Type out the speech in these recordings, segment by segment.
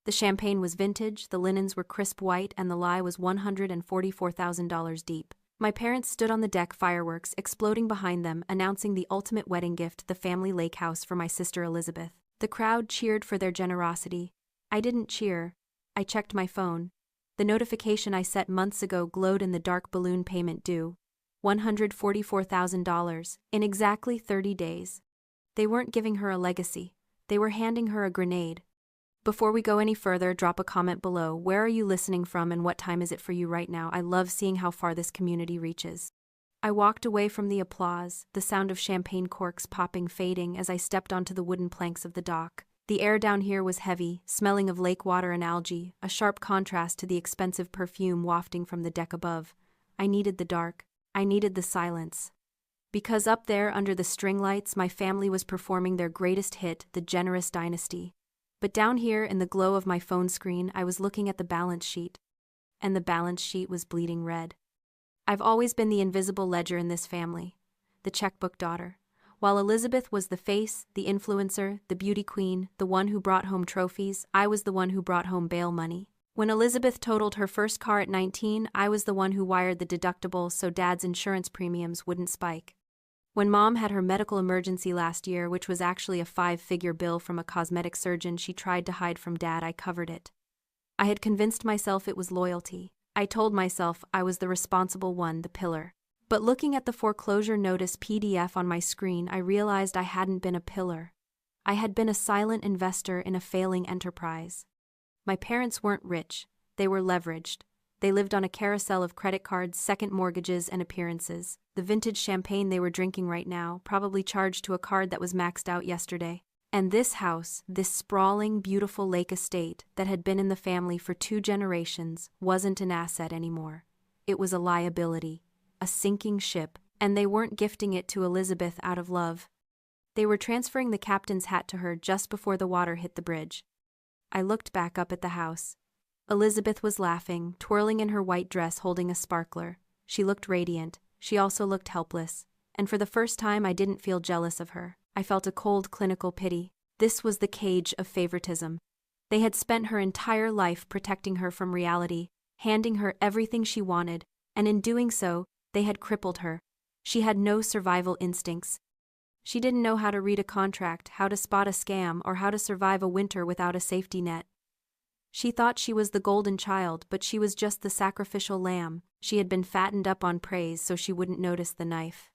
The champagne was vintage, the linens were crisp white, and the lie was $144,000 deep. My parents stood on the deck, fireworks exploding behind them, announcing the ultimate wedding gift, the family lake house for my sister Elizabeth. The crowd cheered for their generosity. I didn't cheer. I checked my phone. The notification I set months ago glowed in the dark. Balloon payment due. $144,000 in exactly 30 days. They weren't giving her a legacy. They were handing her a grenade. Before we go any further, drop a comment below. Where are you listening from and what time is it for you right now? I love seeing how far this community reaches. I walked away from the applause, the sound of champagne corks popping fading as I stepped onto the wooden planks of the dock. The air down here was heavy, smelling of lake water and algae, a sharp contrast to the expensive perfume wafting from the deck above. I needed the dark. I needed the silence. Because up there under the string lights, my family was performing their greatest hit, The Generous Dynasty. But down here in the glow of my phone screen, I was looking at the balance sheet. And the balance sheet was bleeding red. I've always been the invisible ledger in this family, the checkbook daughter. While Elizabeth was the face, the influencer, the beauty queen, the one who brought home trophies, I was the one who brought home bail money. When Elizabeth totaled her first car at 19, I was the one who wired the deductible so Dad's insurance premiums wouldn't spike. When Mom had her medical emergency last year, which was actually a 5-figure bill from a cosmetic surgeon she tried to hide from Dad, I covered it. I had convinced myself it was loyalty. I told myself I was the responsible one, the pillar. But looking at the foreclosure notice PDF on my screen, I realized I hadn't been a pillar. I had been a silent investor in a failing enterprise. My parents weren't rich. They were leveraged. They lived on a carousel of credit cards, second mortgages, and appearances. The vintage champagne they were drinking right now, probably charged to a card that was maxed out yesterday. And this house, this sprawling, beautiful lake estate that had been in the family for 2 generations, wasn't an asset anymore. It was a liability, a sinking ship, and they weren't gifting it to Elizabeth out of love. They were transferring the captain's hat to her just before the water hit the bridge. I looked back up at the house. Elizabeth was laughing, twirling in her white dress holding a sparkler. She looked radiant. She also looked helpless. And for the first time, I didn't feel jealous of her. I felt a cold, clinical pity. This was the cage of favoritism. They had spent her entire life protecting her from reality, handing her everything she wanted, and in doing so, they had crippled her. She had no survival instincts. She didn't know how to read a contract, how to spot a scam, or how to survive a winter without a safety net. She thought she was the golden child, but she was just the sacrificial lamb. She had been fattened up on praise so she wouldn't notice the knife.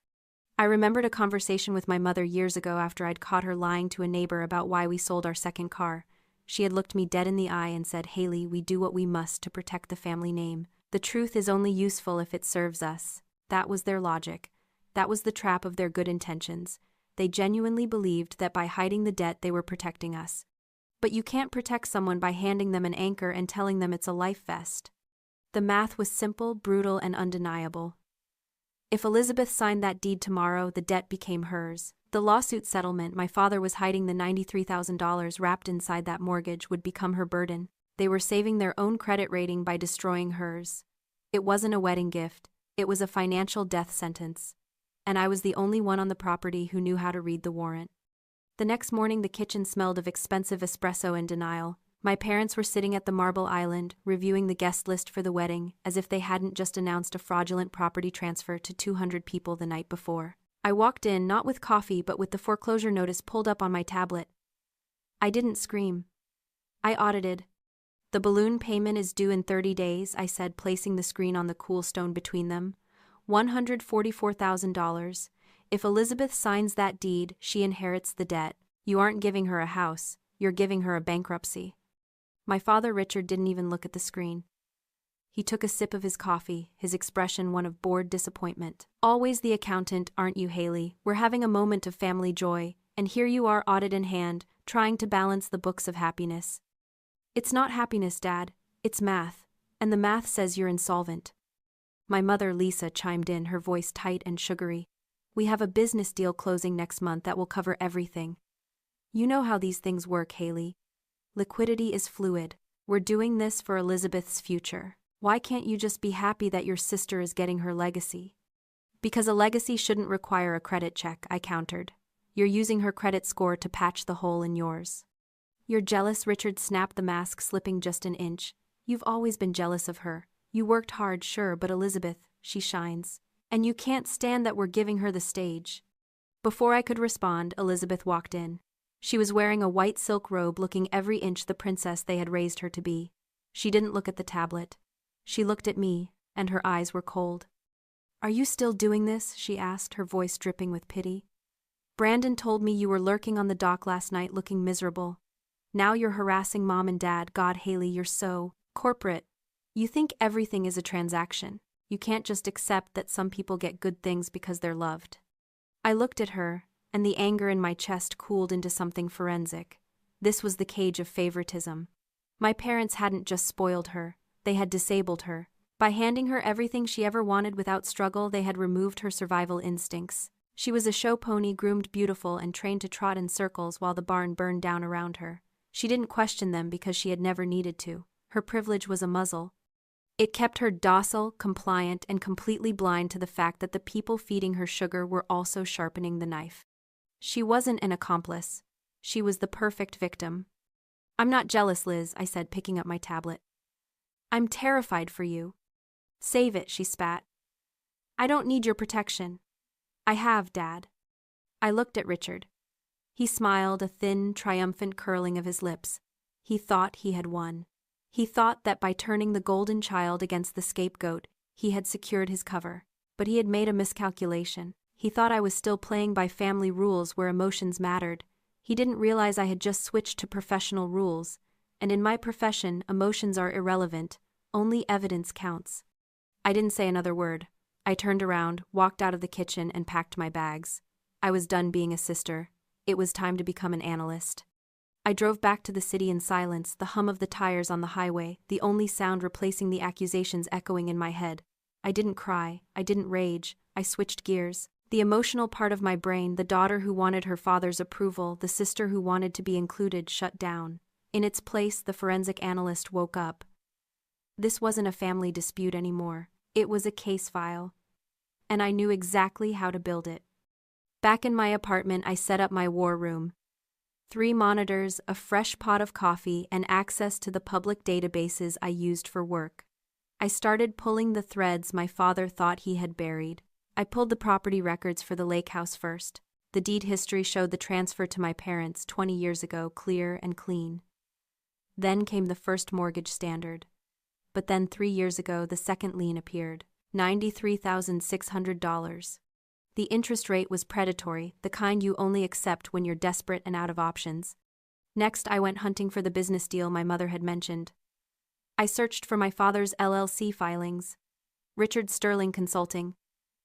I remembered a conversation with my mother years ago after I'd caught her lying to a neighbor about why we sold our second car. She had looked me dead in the eye and said, "Haley, we do what we must to protect the family name. The truth is only useful if it serves us." That was their logic. That was the trap of their good intentions. They genuinely believed that by hiding the debt they were protecting us. But you can't protect someone by handing them an anchor and telling them it's a life vest. The math was simple, brutal, and undeniable. If Elizabeth signed that deed tomorrow, the debt became hers. The lawsuit settlement my father was hiding, the $93,000 wrapped inside that mortgage, would become her burden. They were saving their own credit rating by destroying hers. It wasn't a wedding gift. It was a financial death sentence. And I was the only one on the property who knew how to read the warrant. The next morning, the kitchen smelled of expensive espresso and denial. My parents were sitting at the marble island, reviewing the guest list for the wedding, as if they hadn't just announced a fraudulent property transfer to 200 people the night before. I walked in, not with coffee, but with the foreclosure notice pulled up on my tablet. I didn't scream. I audited. "The balloon payment is due in 30 days, I said, placing the screen on the cool stone between them. $144,000. If Elizabeth signs that deed, she inherits the debt. You aren't giving her a house, you're giving her a bankruptcy." My father, Richard, didn't even look at the screen. He took a sip of his coffee, his expression one of bored disappointment. "Always the accountant, aren't you, Haley? We're having a moment of family joy, and here you are, audit in hand, trying to balance the books of happiness." "It's not happiness, Dad. It's math. And the math says you're insolvent." My mother, Lisa, chimed in, her voice tight and sugary. "We have a business deal closing next month that will cover everything. You know how these things work, Haley. Liquidity is fluid. We're doing this for Elizabeth's future. Why can't you just be happy that your sister is getting her legacy?" "Because a legacy shouldn't require a credit check," I countered. "You're using her credit score to patch the hole in yours." You're jealous, Richard snapped, the mask slipping just an inch. You've always been jealous of her. You worked hard, sure, but Elizabeth, she shines. And you can't stand that we're giving her the stage. Before I could respond, Elizabeth walked in. She was wearing a white silk robe, looking every inch the princess they had raised her to be. She didn't look at the tablet. She looked at me, and her eyes were cold. Are you still doing this? She asked, her voice dripping with pity. Brandon told me you were lurking on the dock last night looking miserable. Now you're harassing Mom and Dad. God, Haley, you're so corporate. You think everything is a transaction. You can't just accept that some people get good things because they're loved. I looked at her, and the anger in my chest cooled into something forensic. This was the cage of favoritism. My parents hadn't just spoiled her, they had disabled her. By handing her everything she ever wanted without struggle, they had removed her survival instincts. She was a show pony, groomed beautiful and trained to trot in circles while the barn burned down around her. She didn't question them because she had never needed to. Her privilege was a muzzle. It kept her docile, compliant, and completely blind to the fact that the people feeding her sugar were also sharpening the knife. She wasn't an accomplice. She was the perfect victim. I'm not jealous, Liz, I said, picking up my tablet. I'm terrified for you. Save it, she spat. I don't need your protection. I have, Dad. I looked at Richard. He smiled, a thin, triumphant curling of his lips. He thought he had won. He thought that by turning the golden child against the scapegoat, he had secured his cover. But he had made a miscalculation. He thought I was still playing by family rules where emotions mattered. He didn't realize I had just switched to professional rules. And in my profession, emotions are irrelevant. Only evidence counts. I didn't say another word. I turned around, walked out of the kitchen, and packed my bags. I was done being a sister. It was time to become an analyst. I drove back to the city in silence, the hum of the tires on the highway, the only sound replacing the accusations echoing in my head. I didn't cry. I didn't rage. I switched gears. The emotional part of my brain, the daughter who wanted her father's approval, the sister who wanted to be included, shut down. In its place, the forensic analyst woke up. This wasn't a family dispute anymore. It was a case file. And I knew exactly how to build it. Back in my apartment, I set up my war room. 3 monitors, a fresh pot of coffee, and access to the public databases I used for work. I started pulling the threads my father thought he had buried. I pulled the property records for the lake house first. The deed history showed the transfer to my parents 20 years ago, clear and clean. Then came the first mortgage standard. But then 3 years ago, the second lien appeared, $93,600. The interest rate was predatory, the kind you only accept when you're desperate and out of options. Next, I went hunting for the business deal my mother had mentioned. I searched for my father's LLC filings. Richard Sterling Consulting.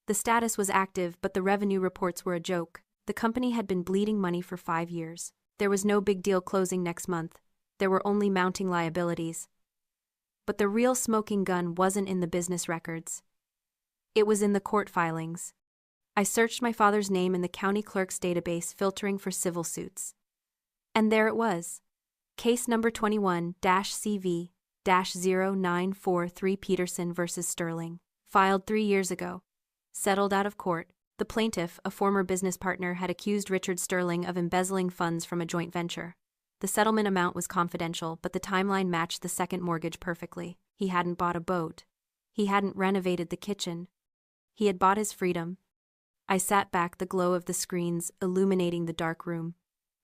The status was active, but the revenue reports were a joke. The company had been bleeding money for 5 years. There was no big deal closing next month. There were only mounting liabilities. But the real smoking gun wasn't in the business records. It was in the court filings. I searched my father's name in the county clerk's database, filtering for civil suits. And there it was. Case number 21-CV-0943 Peterson versus Sterling. Filed 3 years ago. Settled out of court. The plaintiff, a former business partner, had accused Richard Sterling of embezzling funds from a joint venture. The settlement amount was confidential, but the timeline matched the second mortgage perfectly. He hadn't bought a boat. He hadn't renovated the kitchen. He had bought his freedom. I sat back, the glow of the screens illuminating the dark room.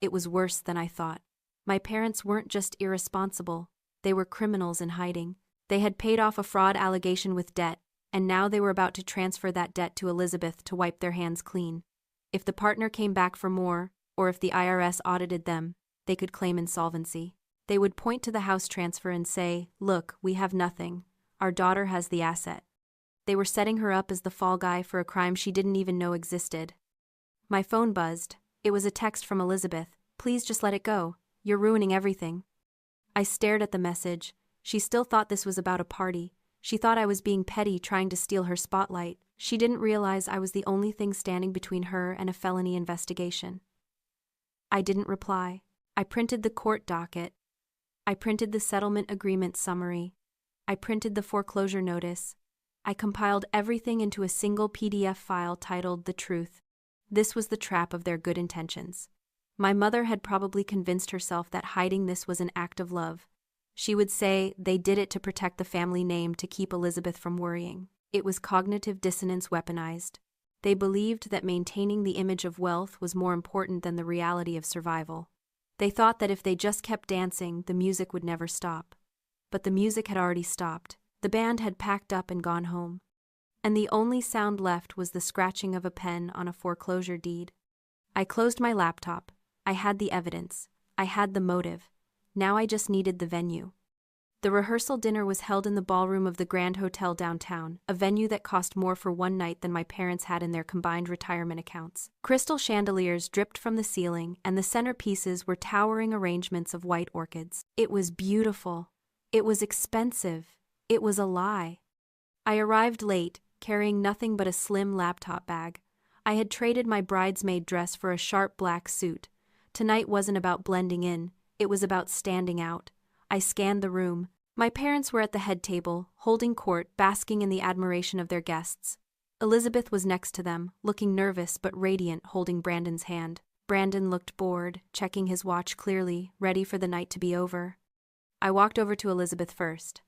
It was worse than I thought. My parents weren't just irresponsible. They were criminals in hiding. They had paid off a fraud allegation with debt, and now they were about to transfer that debt to Elizabeth to wipe their hands clean. If the partner came back for more, or if the IRS audited them, they could claim insolvency. They would point to the house transfer and say, "Look, we have nothing. Our daughter has the asset." They were setting her up as the fall guy for a crime she didn't even know existed. My phone buzzed. It was a text from Elizabeth. "Please just let it go. You're ruining everything." I stared at the message. She still thought this was about a party. She thought I was being petty, trying to steal her spotlight. She didn't realize I was the only thing standing between her and a felony investigation. I didn't reply. I printed the court docket. I printed the settlement agreement summary. I printed the foreclosure notice. I compiled everything into a single PDF file titled The Truth. This was the trap of their good intentions. My mother had probably convinced herself that hiding this was an act of love. She would say they did it to protect the family name, to keep Elizabeth from worrying. It was cognitive dissonance weaponized. They believed that maintaining the image of wealth was more important than the reality of survival. They thought that if they just kept dancing, the music would never stop. But the music had already stopped. The band had packed up and gone home. And the only sound left was the scratching of a pen on a foreclosure deed. I closed my laptop. I had the evidence. I had the motive. Now I just needed the venue. The rehearsal dinner was held in the ballroom of the Grand Hotel downtown, a venue that cost more for one night than my parents had in their combined retirement accounts. Crystal chandeliers dripped from the ceiling, and the centerpieces were towering arrangements of white orchids. It was beautiful. It was expensive. It was a lie. I arrived late, carrying nothing but a slim laptop bag. I had traded my bridesmaid dress for a sharp black suit. Tonight wasn't about blending in, it was about standing out. I scanned the room. My parents were at the head table, holding court, basking in the admiration of their guests. Elizabeth was next to them, looking nervous but radiant, holding Brandon's hand. Brandon looked bored, checking his watch clearly, ready for the night to be over. I walked over to Elizabeth first.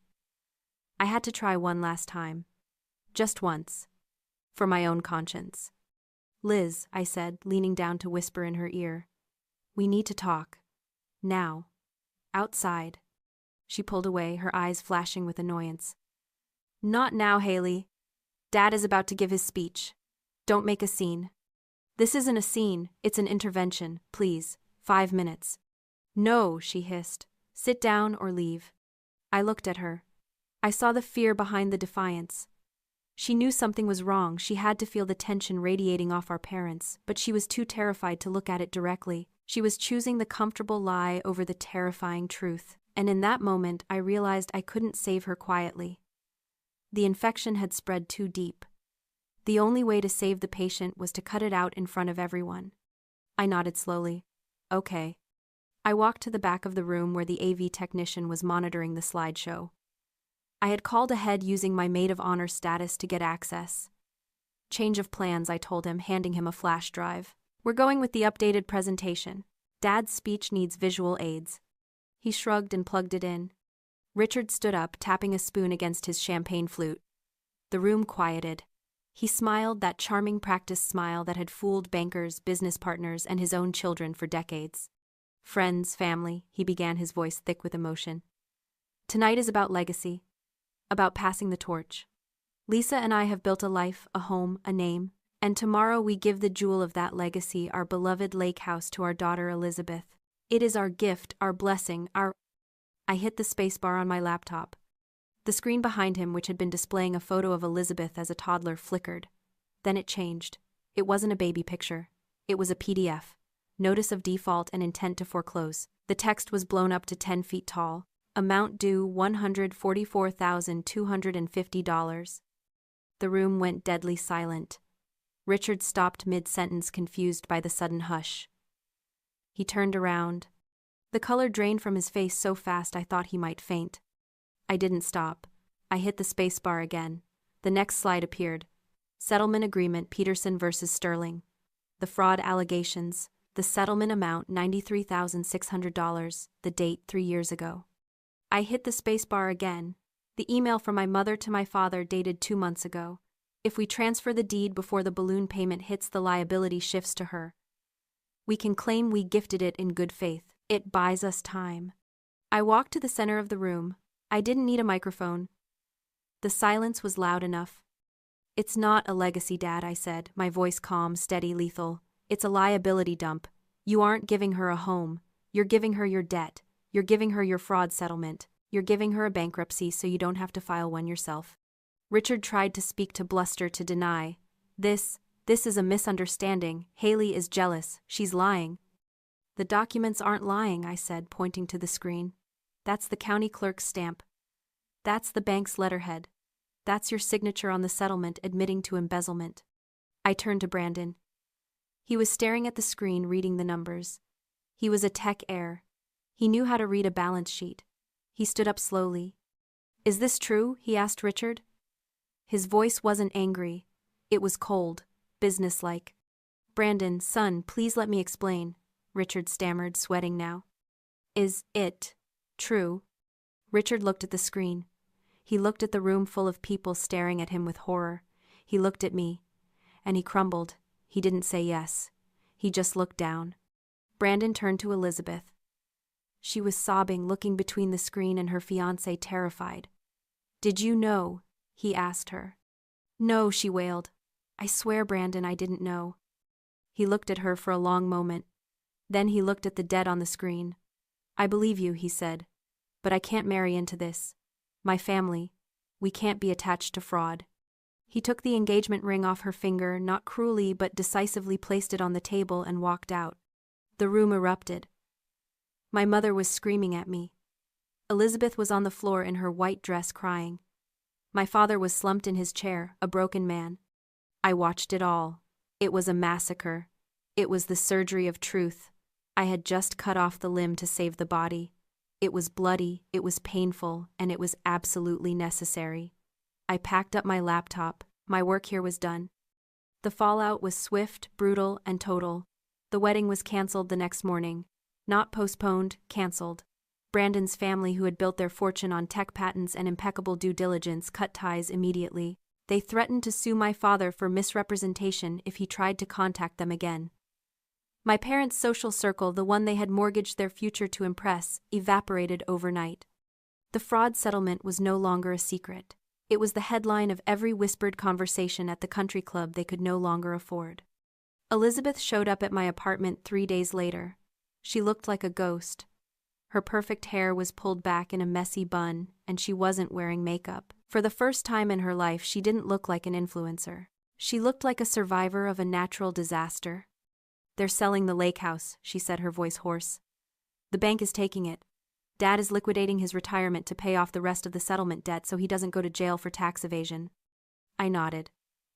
I had to try one last time. Just once. For my own conscience. "Liz," I said, leaning down to whisper in her ear. "We need to talk. Now. Outside." She pulled away, her eyes flashing with annoyance. "Not now, Haley. Dad is about to give his speech. Don't make a scene." "This isn't a scene, it's an intervention. Please, 5 minutes." "No," she hissed. "Sit down or leave." I looked at her. I saw the fear behind the defiance. She knew something was wrong. She had to feel the tension radiating off our parents, but she was too terrified to look at it directly. She was choosing the comfortable lie over the terrifying truth. And in that moment, I realized I couldn't save her quietly. The infection had spread too deep. The only way to save the patient was to cut it out in front of everyone. I nodded slowly. "Okay." I walked to the back of the room where the AV technician was monitoring the slideshow. I had called ahead using my maid of honor status to get access. "Change of plans," I told him, handing him a flash drive. "We're going with the updated presentation. Dad's speech needs visual aids." He shrugged and plugged it in. Richard stood up, tapping a spoon against his champagne flute. The room quieted. He smiled, that charming practice smile that had fooled bankers, business partners, and his own children for decades. "Friends, family," he began, his voice thick with emotion. "Tonight is about legacy. About passing the torch. Lisa and I have built a life, a home, a name, and tomorrow we give the jewel of that legacy, our beloved lake house, to our daughter Elizabeth. It is our gift, our blessing, our—" I hit the spacebar on my laptop. The screen behind him, which had been displaying a photo of Elizabeth as a toddler, flickered. Then it changed. It wasn't a baby picture. It was a PDF. Notice of default and intent to foreclose. The text was blown up to 10 feet tall. Amount due $144,250. The room went deadly silent. Richard stopped mid-sentence, confused by the sudden hush. He turned around. The color drained from his face so fast I thought he might faint. I didn't stop. I hit the spacebar again. The next slide appeared. Settlement agreement, Peterson versus Sterling. The fraud allegations. The settlement amount, $93,600. The date, 3 years ago. I hit the spacebar again. The email from my mother to my father, dated 2 months ago. If we transfer the deed before the balloon payment hits, the liability shifts to her. We can claim we gifted it in good faith. It buys us time. I walked to the center of the room. I didn't need a microphone. The silence was loud enough. "It's not a legacy, Dad," I said, my voice calm, steady, lethal. "It's a liability dump. You aren't giving her a home. You're giving her your debt. You're giving her your fraud settlement. You're giving her a bankruptcy so you don't have to file one yourself." Richard tried to speak, to bluster, to deny. This is a misunderstanding. Haley is jealous. She's lying." "The documents aren't lying," I said, pointing to the screen. "That's the county clerk's stamp. That's the bank's letterhead. That's your signature on the settlement admitting to embezzlement." I turned to Brandon. He was staring at the screen, reading the numbers. He was a tech heir. He knew how to read a balance sheet. He stood up slowly. "Is this true?" he asked Richard. His voice wasn't angry. It was cold, businesslike. "Brandon, son, please let me explain. Richard stammered, sweating now. Is it true? Richard looked at the screen. He looked at the room full of people staring at him with horror. He looked at me. And he crumbled. He didn't say yes. He just looked down. Brandon turned to Elizabeth. She was sobbing, looking between the screen and her fiancé, terrified. Did you know? He asked her. No, she wailed. I swear, Brandon, I didn't know. He looked at her for a long moment. Then he looked at the dead on the screen. I believe you, he said. But I can't marry into this. My family. We can't be attached to fraud. He took the engagement ring off her finger, not cruelly but decisively placed it on the table and walked out. The room erupted. My mother was screaming at me. Elizabeth was on the floor in her white dress crying. My father was slumped in his chair, a broken man. I watched it all. It was a massacre. It was the surgery of truth. I had just cut off the limb to save the body. It was bloody, it was painful, and it was absolutely necessary. I packed up my laptop. My work here was done. The fallout was swift, brutal, and total. The wedding was canceled the next morning. Not postponed, canceled. Brandon's family, who had built their fortune on tech patents and impeccable due diligence, cut ties immediately. They threatened to sue my father for misrepresentation if he tried to contact them again. My parents' social circle, the one they had mortgaged their future to impress, evaporated overnight. The fraud settlement was no longer a secret. It was the headline of every whispered conversation at the country club they could no longer afford. Elizabeth showed up at my apartment 3 days later. She looked like a ghost. Her perfect hair was pulled back in a messy bun, and she wasn't wearing makeup. For the first time in her life, she didn't look like an influencer. She looked like a survivor of a natural disaster. They're selling the lake house, she said, her voice hoarse. The bank is taking it. Dad is liquidating his retirement to pay off the rest of the settlement debt so he doesn't go to jail for tax evasion. I nodded.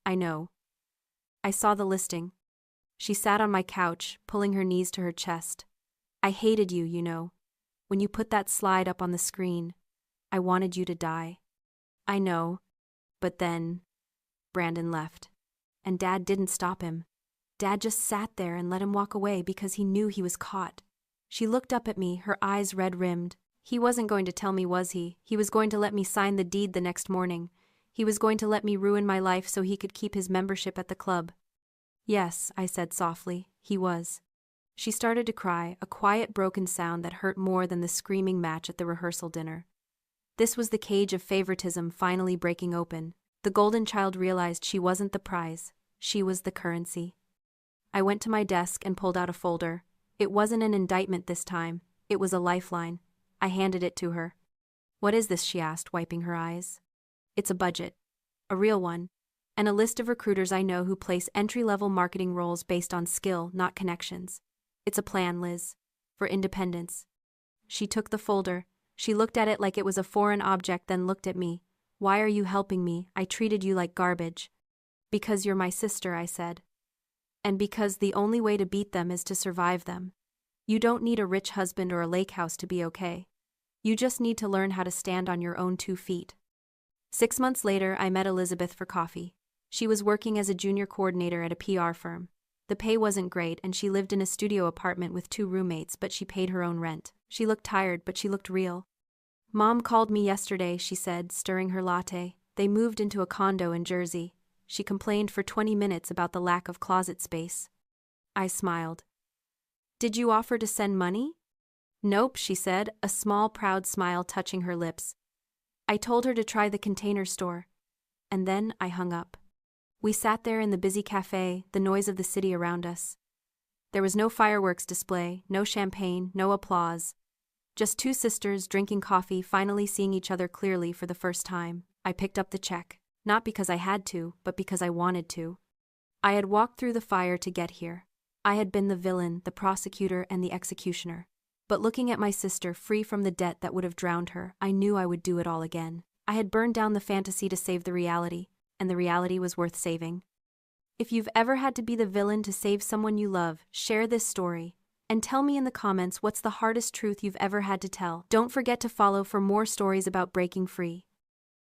I know. I saw the listing. She sat on my couch, pulling her knees to her chest. I hated you, you know. When you put that slide up on the screen, I wanted you to die. I know. But then, Brandon left. And Dad didn't stop him. Dad just sat there and let him walk away because he knew he was caught. She looked up at me, her eyes red-rimmed. He wasn't going to tell me, was he? He was going to let me sign the deed the next morning. He was going to let me ruin my life so he could keep his membership at the club. Yes, I said softly, he was. She started to cry, a quiet, broken sound that hurt more than the screaming match at the rehearsal dinner. This was the cage of favoritism finally breaking open. The golden child realized she wasn't the prize. She was the currency. I went to my desk and pulled out a folder. It wasn't an indictment this time. It was a lifeline. I handed it to her. What is this? She asked, wiping her eyes. It's a budget. A real one. And a list of recruiters I know who place entry-level marketing roles based on skill, not connections. It's a plan, Liz. For independence. She took the folder. She looked at it like it was a foreign object, then looked at me. Why are you helping me? I treated you like garbage. Because you're my sister, I said. And because the only way to beat them is to survive them. You don't need a rich husband or a lake house to be okay. You just need to learn how to stand on your own 2 feet. 6 months later, I met Elizabeth for coffee. She was working as a junior coordinator at a PR firm. The pay wasn't great, and she lived in a studio apartment with 2 roommates, but she paid her own rent. She looked tired, but she looked real. Mom called me yesterday, she said, stirring her latte. They moved into a condo in Jersey. She complained for 20 minutes about the lack of closet space. I smiled. Did you offer to send money? Nope, she said, a small, proud smile touching her lips. I told her to try the Container Store. And then I hung up. We sat there in the busy cafe, the noise of the city around us. There was no fireworks display, no champagne, no applause. Just 2 sisters drinking coffee, finally seeing each other clearly for the first time. I picked up the check. Not because I had to, but because I wanted to. I had walked through the fire to get here. I had been the villain, the prosecutor, and the executioner. But looking at my sister, free from the debt that would have drowned her, I knew I would do it all again. I had burned down the fantasy to save the reality, and the reality was worth saving. If you've ever had to be the villain to save someone you love, share this story. And tell me in the comments what's the hardest truth you've ever had to tell. Don't forget to follow for more stories about breaking free.